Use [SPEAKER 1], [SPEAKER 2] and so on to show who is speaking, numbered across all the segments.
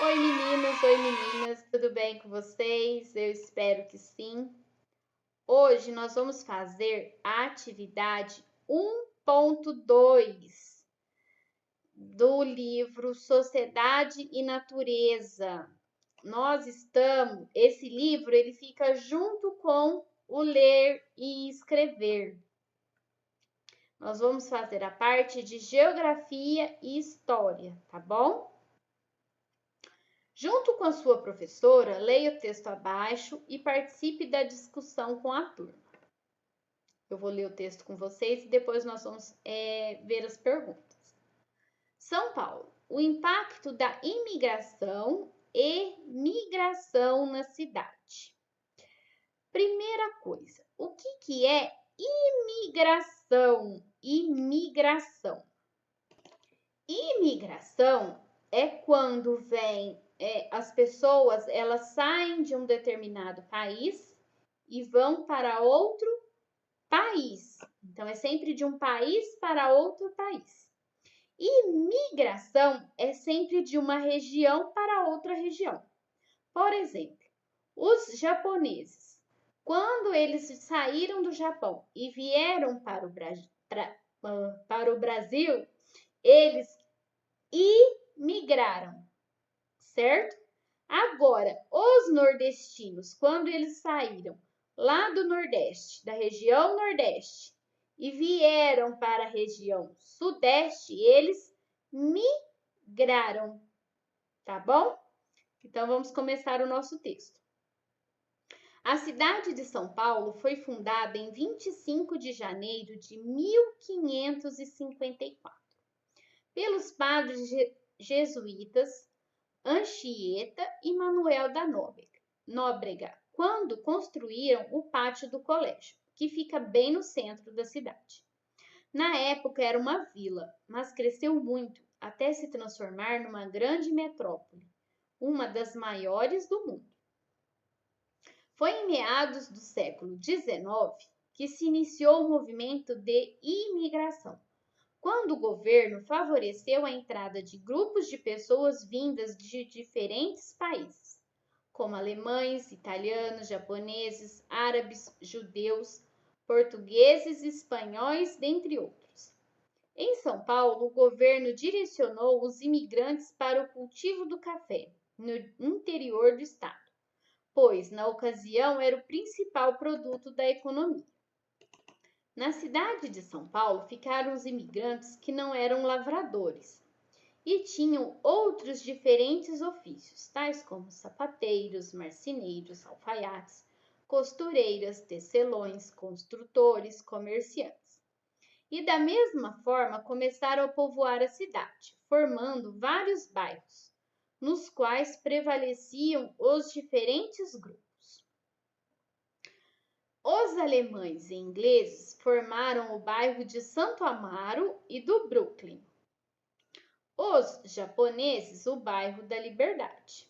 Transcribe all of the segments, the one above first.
[SPEAKER 1] Oi meninos, oi meninas, tudo bem com vocês? Eu espero que sim. Hoje nós vamos fazer a atividade 1.2 do livro Sociedade e Natureza. Esse livro ele fica junto com o ler e escrever. Nós vamos fazer a parte de geografia e história, tá bom? Junto com a sua professora, leia o texto abaixo e participe da discussão com a turma. Eu vou ler o texto com vocês e depois nós vamos ver as perguntas. São Paulo, o impacto da imigração e migração na cidade. Primeira coisa, o que é imigração? Imigração é quando as pessoas elas saem de um determinado país e vão para outro país. Então, é sempre de um país para outro país. E migração é sempre de uma região para outra região. Por exemplo, os japoneses, quando eles saíram do Japão e vieram para o Brasil, eles imigraram, certo? Agora, os nordestinos, quando eles saíram lá do Nordeste, da região Nordeste, e vieram para a região Sudeste, eles migraram, tá bom? Então, vamos começar o nosso texto. A cidade de São Paulo foi fundada em 25 de janeiro de 1554 pelos padres jesuítas Anchieta e Manuel da Nóbrega, quando construíram o pátio do colégio, que fica bem no centro da cidade. Na época era uma vila, mas cresceu muito até se transformar numa grande metrópole, uma das maiores do mundo. Foi em meados do século XIX que se iniciou o movimento de imigração, quando o governo favoreceu a entrada de grupos de pessoas vindas de diferentes países, como alemães, italianos, japoneses, árabes, judeus, portugueses, espanhóis, dentre outros. Em São Paulo, o governo direcionou os imigrantes para o cultivo do café, no interior do estado, pois, na ocasião, era o principal produto da economia. Na cidade de São Paulo ficaram os imigrantes que não eram lavradores e tinham outros diferentes ofícios, tais como sapateiros, marceneiros, alfaiates, costureiras, tecelões, construtores, comerciantes. E da mesma forma começaram a povoar a cidade, formando vários bairros, nos quais prevaleciam os diferentes grupos. Os alemães e ingleses formaram o bairro de Santo Amaro e do Brooklyn. Os japoneses, o bairro da Liberdade.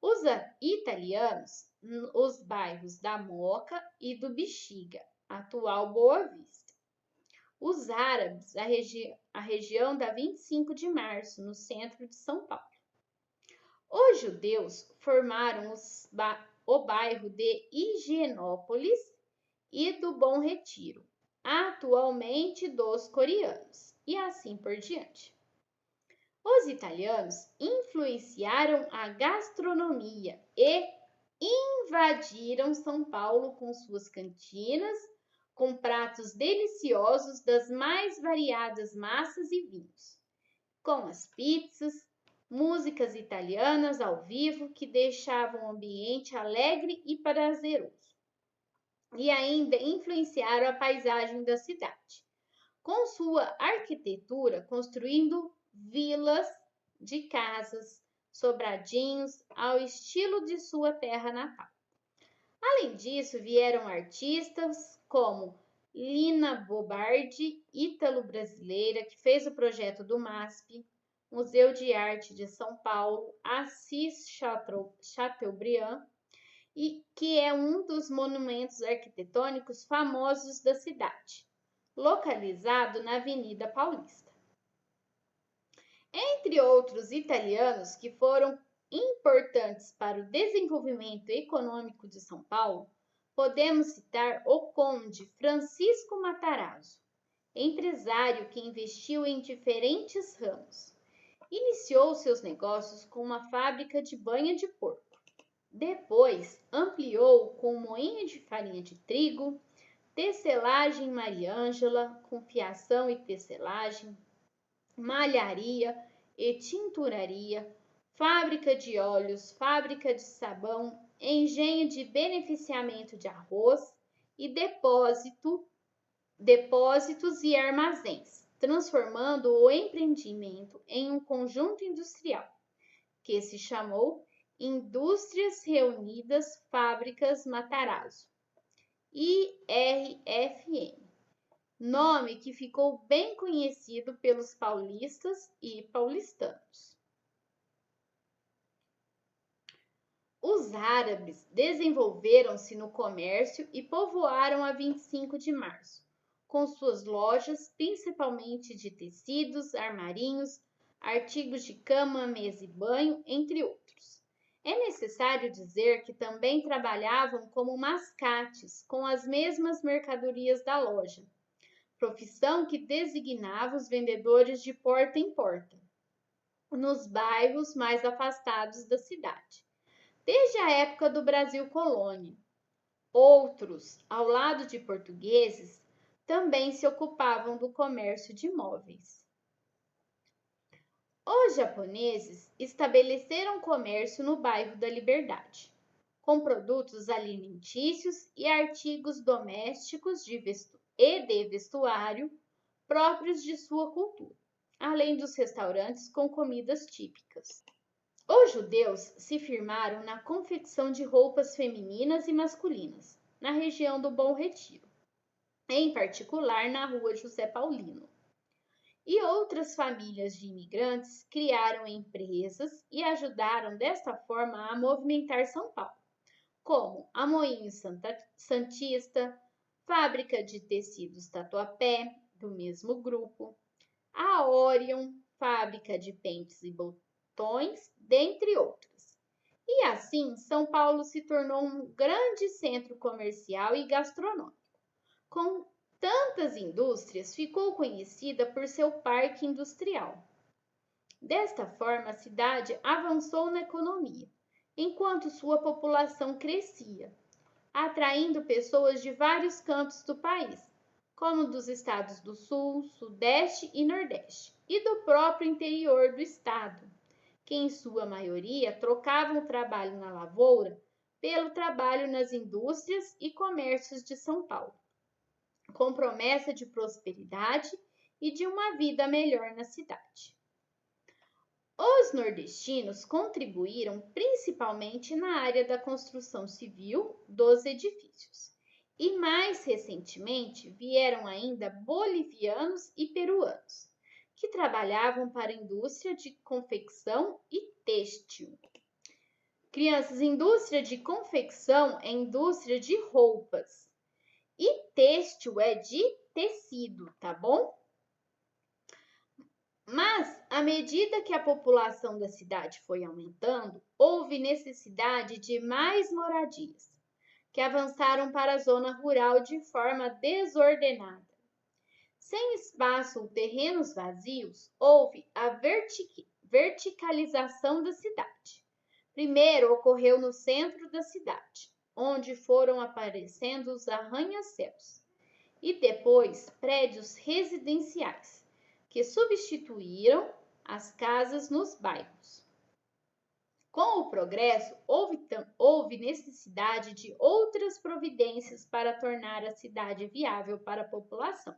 [SPEAKER 1] Os italianos, os bairros da Moca e do Bexiga, atual Boa Vista. Os árabes, a região da 25 de março, no centro de São Paulo. Os judeus formaram o bairro de Higienópolis e do Bom Retiro, atualmente dos coreanos, e assim por diante. Os italianos influenciaram a gastronomia e invadiram São Paulo com suas cantinas, com pratos deliciosos das mais variadas massas e vinhos, com as pizzas, músicas italianas ao vivo que deixavam o ambiente alegre e prazeroso. E ainda influenciaram a paisagem da cidade, com sua arquitetura construindo vilas de casas, sobradinhos ao estilo de sua terra natal. Além disso, vieram artistas como Lina Bobardi, ítalo-brasileira, que fez o projeto do MASP, Museu de Arte de São Paulo, Assis Chateaubriand, e que é um dos monumentos arquitetônicos famosos da cidade, localizado na Avenida Paulista. Entre outros italianos que foram importantes para o desenvolvimento econômico de São Paulo, podemos citar o Conde Francisco Matarazzo, empresário que investiu em diferentes ramos. Iniciou seus negócios com uma fábrica de banha de porco. Depois, ampliou com moinho de farinha de trigo, tecelagem Maria Ângela, com fiação e tecelagem, malharia e tinturaria, fábrica de óleos, fábrica de sabão, engenho de beneficiamento de arroz e depósitos e armazéns, transformando o empreendimento em um conjunto industrial, que se chamou Indústrias Reunidas Fábricas Matarazzo, IRFM, nome que ficou bem conhecido pelos paulistas e paulistanos. Os árabes desenvolveram-se no comércio e povoaram a 25 de março, com suas lojas principalmente de tecidos, armarinhos, artigos de cama, mesa e banho, entre outros. É necessário dizer que também trabalhavam como mascates com as mesmas mercadorias da loja, profissão que designava os vendedores de porta em porta, nos bairros mais afastados da cidade, desde a época do Brasil colônia. Outros, ao lado de portugueses, também se ocupavam do comércio de móveis. Os japoneses estabeleceram comércio no bairro da Liberdade, com produtos alimentícios e artigos domésticos e de vestuário próprios de sua cultura, além dos restaurantes com comidas típicas. Os judeus se firmaram na confecção de roupas femininas e masculinas, na região do Bom Retiro, em particular na rua José Paulino. E outras famílias de imigrantes criaram empresas e ajudaram desta forma a movimentar São Paulo, como a Moinho Santista, Fábrica de Tecidos Tatuapé, do mesmo grupo, a Orion, Fábrica de Pentes e Botões, dentre outras. E assim, São Paulo se tornou um grande centro comercial e gastronômico. Com tantas indústrias, ficou conhecida por seu parque industrial. Desta forma, a cidade avançou na economia, enquanto sua população crescia, atraindo pessoas de vários cantos do país, como dos estados do Sul, Sudeste e Nordeste, e do próprio interior do estado, que em sua maioria trocavam o trabalho na lavoura pelo trabalho nas indústrias e comércios de São Paulo, com promessa de prosperidade e de uma vida melhor na cidade. Os nordestinos contribuíram principalmente na área da construção civil dos edifícios. E mais recentemente vieram ainda bolivianos e peruanos, que trabalhavam para a indústria de confecção e têxtil. Crianças, indústria de confecção é indústria de roupas e têxtil é de tecido, tá bom? Mas, à medida que a população da cidade foi aumentando, houve necessidade de mais moradias, que avançaram para a zona rural de forma desordenada. Sem espaço ou terrenos vazios, houve a verticalização da cidade. Primeiro ocorreu no centro da cidade, onde foram aparecendo os arranha-céus, e depois prédios residenciais, que substituíram as casas nos bairros. Com o progresso, houve necessidade de outras providências para tornar a cidade viável para a população.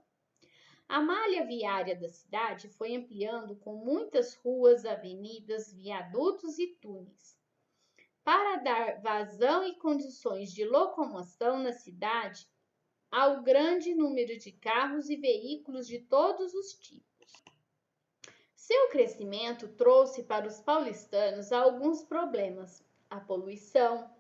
[SPEAKER 1] A malha viária da cidade foi ampliando com muitas ruas, avenidas, viadutos e túneis. Para dar vazão e condições de locomoção na cidade ao grande número de carros e veículos de todos os tipos. Seu crescimento trouxe para os paulistanos alguns problemas: a poluição,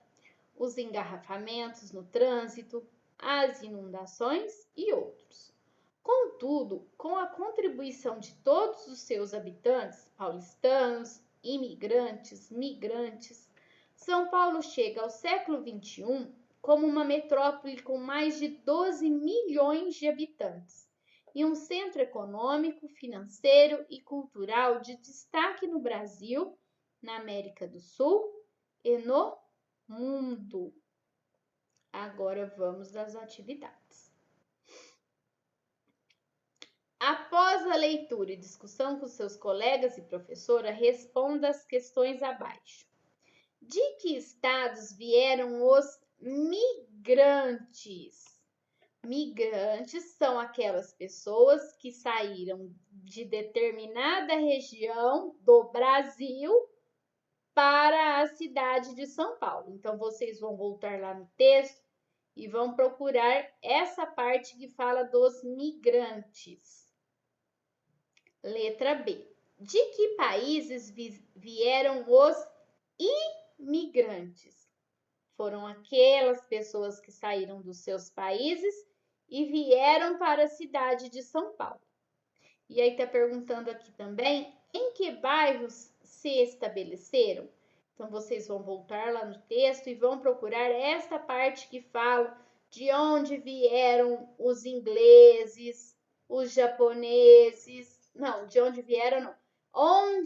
[SPEAKER 1] os engarrafamentos no trânsito, as inundações e outros. Contudo, com a contribuição de todos os seus habitantes, paulistanos, imigrantes, migrantes, São Paulo chega ao século XXI como uma metrópole com mais de 12 milhões de habitantes e um centro econômico, financeiro e cultural de destaque no Brasil, na América do Sul e no mundo. Agora vamos às atividades. Após a leitura e discussão com seus colegas e professora, responda as questões abaixo. De que estados vieram os migrantes? Migrantes são aquelas pessoas que saíram de determinada região do Brasil para a cidade de São Paulo. Então, vocês vão voltar lá no texto e vão procurar essa parte que fala dos migrantes. Letra B. De que países vieram os imigrantes? Foram aquelas pessoas que saíram dos seus países e vieram para a cidade de São Paulo. E aí está perguntando aqui também, em que bairros se estabeleceram? Então, vocês vão voltar lá no texto e vão procurar esta parte que fala de onde vieram os ingleses, os japoneses. Não, de onde vieram não.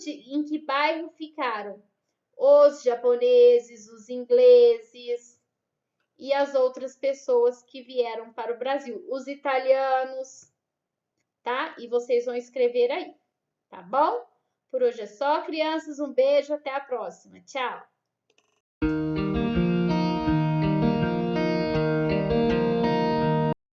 [SPEAKER 1] Em que bairro ficaram os japoneses, os ingleses e as outras pessoas que vieram para o Brasil, os italianos, tá? E vocês vão escrever aí, tá bom? Por hoje é só, crianças. Um beijo, até a próxima. Tchau!